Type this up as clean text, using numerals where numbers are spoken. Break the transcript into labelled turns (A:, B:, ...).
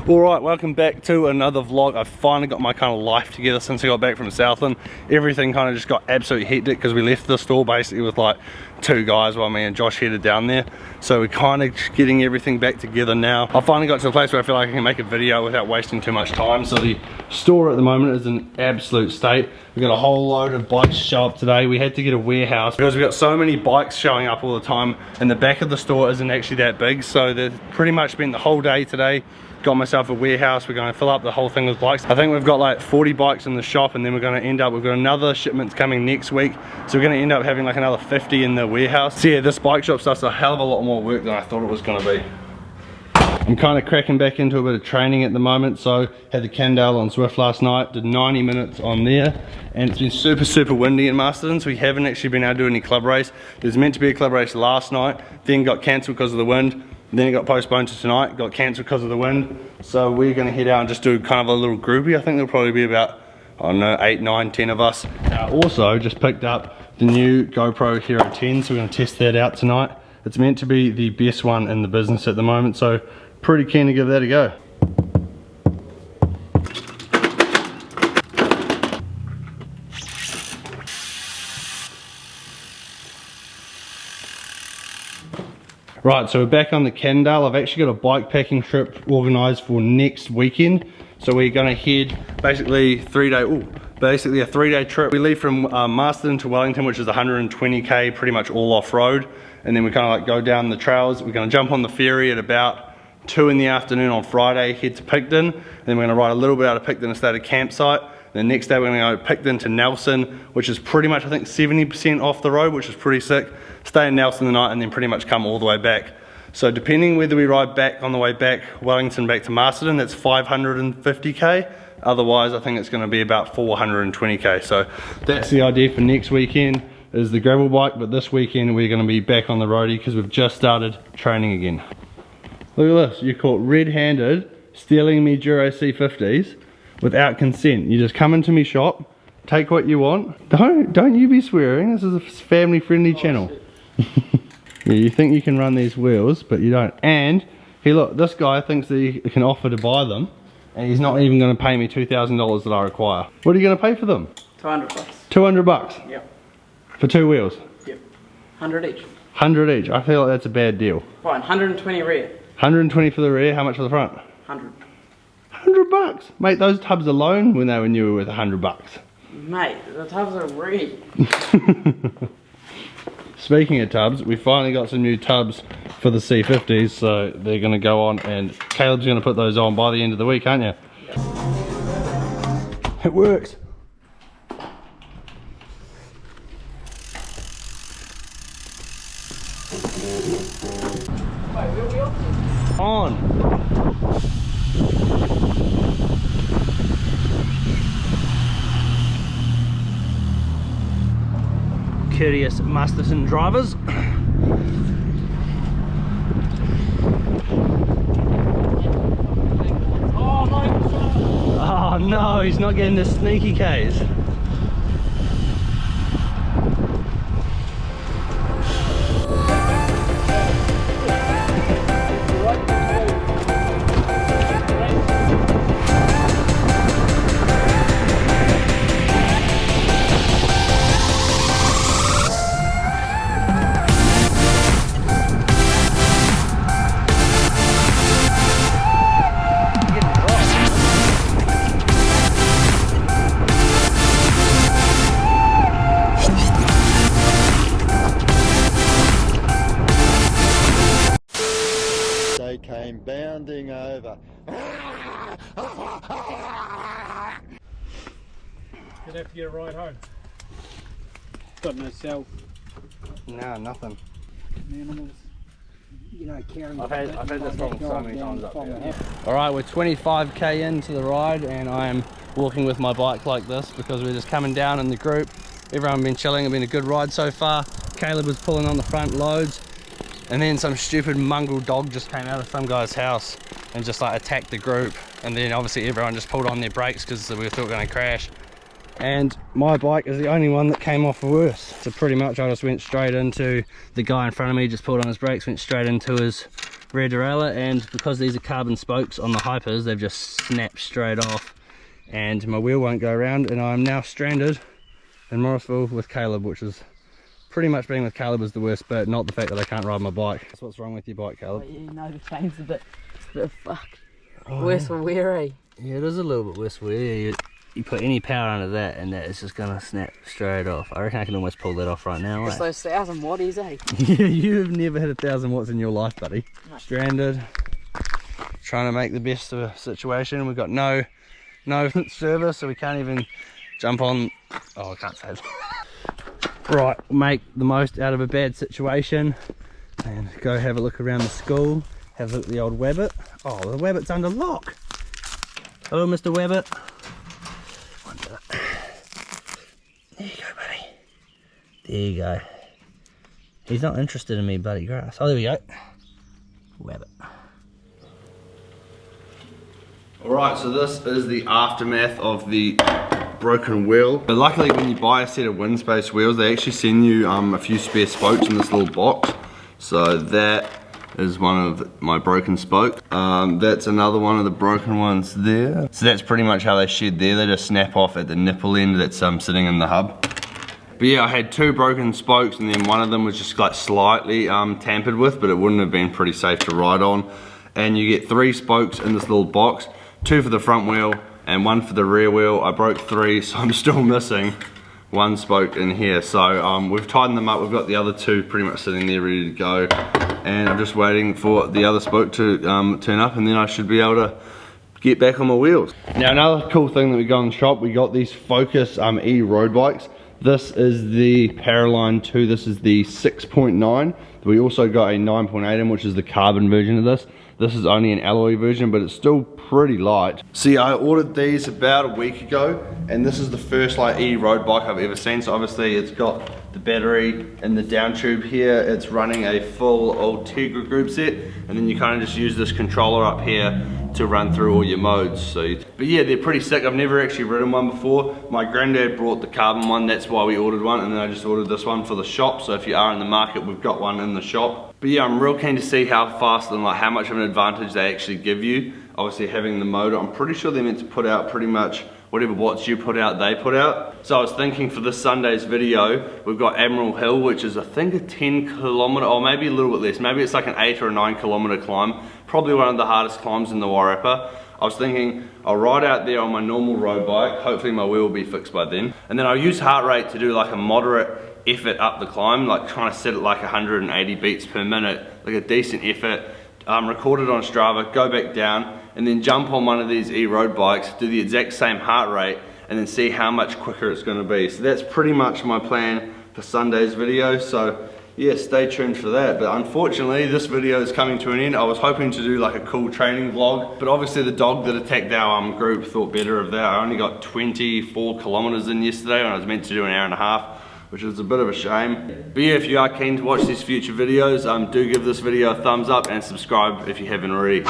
A: Alright, welcome back to another vlog. I've finally got my kind of life together since I got back from Southland. Everything kind of just got absolutely hectic because we left the store basically with like 2 guys while me and Josh headed down there. So we're kind of getting everything back together now. I finally got to a place where I feel like I can make a video without wasting too much time. So the store at the moment is in absolute state. We've got a whole load of bikes show up today. We had to get a warehouse because we've got so many bikes showing up all the time, and the back of the store isn't actually that big. So they've pretty much spent the whole day today. Got myself a warehouse. We're going to fill up the whole thing with bikes. I think we've got like 40 bikes in the shop, and then we're going to end up, we've got another shipment coming next week, so we're going to end up having like another 50 in the warehouse. So yeah, this bike shop stuff's a hell of a lot more work than I thought it was going to be. I'm kind of cracking back into a bit of training at the moment. So had the Cannondale on Zwift last night, did 90 minutes on there, and it's been super windy in Masterton, so we haven't actually been able to do any club race. There's meant to be a club race last night, then got cancelled because of the wind. Then it got postponed to tonight, got cancelled because of the wind. So we're going to head out and just do kind of a little groupie. I think there'll probably be about, I don't know, 8, 9, 10 of us. Also just picked up the new GoPro Hero 10, so we're going to test that out tonight. It's meant to be the best one in the business at the moment, so pretty keen to give that a go. Right, so we're back on the Cannondale. I've actually got a bike packing trip organised for next weekend. So we're going to head basically a 3-day trip. We leave from Masterton to Wellington, which is 120k, pretty much all off-road. And then we kind of like go down the trails. We're going to jump on the ferry at about 2 in the afternoon on Friday, head to Picton. Then we're going to ride a little bit out of Picton and stay at a campsite. The next day we're going to go Picton to Nelson, which is pretty much I think 70% off the road, which is pretty sick. Stay in Nelson the night and then pretty much come all the way back. So depending whether we ride back on the way back Wellington back to Masterton, that's 550k. Otherwise I think it's going to be about 420k. So that's the idea for next weekend, is the gravel bike, but this weekend we're going to be back on the roadie because we've just started training again. Look at this, you're caught red-handed stealing me Duro C50s without consent. You just come into me shop, take what you want. Don't you be swearing, this is a family friendly channel. Yeah, you think you can run these wheels, but you don't. And, hey look, this guy thinks that he can offer to buy them, and he's not even going to pay me $2,000 that I require. What are you going to pay for them?
B: 200 bucks.
A: 200 bucks?
B: Yep.
A: For 2 wheels?
B: Yep. 100 each.
A: 100 each, I feel like that's a bad deal.
B: Fine, 120 rear.
A: 120 for the rear, how much for the front?
B: 100.
A: 100 bucks? Mate, those tubs alone when they were new were worth 100 bucks.
B: Mate, the tubs are real.
A: Speaking of tubs, we finally got some new tubs for the C50s, so they're going to go on, and Caleb's going to put those on by the end of the week, aren't you? Yes. It works.
B: Wait, where are we off?
A: On. Courteous Masterton drivers. Oh no, he's not getting the sneaky Ks.
C: Came bounding over.
D: You'd have to get a ride home. Got no cell.
A: No, nothing.
D: Animals. You know, carrying.
A: I've had this problem so many times up here. Alright, we're 25k into the ride, and I am walking with my bike like this because we're just coming down in the group. Everyone been chilling, it's been a good ride so far. Caleb was pulling on the front loads. And then some stupid mongrel dog just came out of some guy's house and just like attacked the group. And then obviously everyone just pulled on their brakes because we thought we were going to crash. And my bike is the only one that came off worse. So pretty much I just went straight into the guy in front of me, just pulled on his brakes, went straight into his rear derailleur, and because these are carbon spokes on the hypers, they've just snapped straight off and my wheel won't go around, and I'm now stranded in Morrisville with Caleb, which is pretty much being with Caleb is the worst bit, not the fact that I can't ride my bike. That's what's wrong with your bike, Caleb.
B: Oh, yeah, no, the chain's a bit fuck. Worse for weary.
A: Yeah, it is a little bit worse for you. You put any power under that and that is just gonna snap straight off. I reckon I can almost pull that off right now.
B: It's those 1,000 watties, eh?
A: Yeah, you've never hit 1,000 watts in your life, buddy.
B: No.
A: Stranded, trying to make the best of a situation. We've got no service, so we can't even jump on. Oh, I can't say that. Right, make the most out of a bad situation and go have a look around the school, have a look at the old Wabbit. Oh, the Wabbit's under lock. Hello, Mr. Wabbit. There you go, buddy. There you go. He's not interested in me, buddy grass. Oh, there we go. Wabbit. Alright, so this is the aftermath of the broken wheel. But luckily when you buy a set of wind space wheels, they actually send you a few spare spokes in this little box. So that is one of my broken spokes. That's another one of the broken ones there. So that's pretty much how they shed there. They just snap off at the nipple end that's sitting in the hub. But yeah, I had 2 broken spokes, and then one of them was just like slightly tampered with, but it wouldn't have been pretty safe to ride on. And you get 3 spokes in this little box, 2 for the front wheel and 1 for the rear wheel. I broke 3, so I'm still missing 1 spoke in here. So we've tightened them up. We've got the other 2 pretty much sitting there ready to go, and I'm just waiting for the other spoke to turn up, and then I should be able to get back on my wheels. Now another cool thing that we got in the shop, we got these Focus E road bikes. This is the Paraline 2, this is the 6.9. We also got a 9.8 in, which is the carbon version of this. This is only an alloy version, but it's still pretty light. See, I ordered these about a week ago, and this is the first like e-road bike I've ever seen. So obviously it's got the battery and the down tube here. It's running a full Ultegra group set, and then you kind of just use this controller up here to run through all your modes. But yeah, they're pretty sick. I've never actually ridden one before. My granddad brought the carbon one, that's why we ordered one, and then I just ordered this one for the shop. So if you are in the market, we've got one in the shop. But yeah, I'm real keen to see how fast and like how much of an advantage they actually give you. Obviously having the motor, I'm pretty sure they're meant to put out pretty much whatever watts you put out, they put out. So I was thinking for this Sunday's video, we've got Admiral Hill, which is I think a 10 kilometer, or maybe a little bit less. Maybe it's like an 8 or a 9 kilometer climb. Probably one of the hardest climbs in the Wairarapa. I was thinking I'll ride out there on my normal road bike. Hopefully my wheel will be fixed by then. And then I'll use heart rate to do like a moderate effort up the climb, like trying to set it like 180 beats per minute, like a decent effort. Record it on Strava, go back down, and then jump on one of these e-road bikes, do the exact same heart rate, and then see how much quicker it's going to be. So that's pretty much my plan for Sunday's video. So yeah, stay tuned for that. But unfortunately, this video is coming to an end. I was hoping to do like a cool training vlog, but obviously the dog that attacked our group thought better of that. I only got 24 kilometers in yesterday, and I was meant to do an hour and a half, which is a bit of a shame. But yeah, if you are keen to watch these future videos, do give this video a thumbs up and subscribe if you haven't already.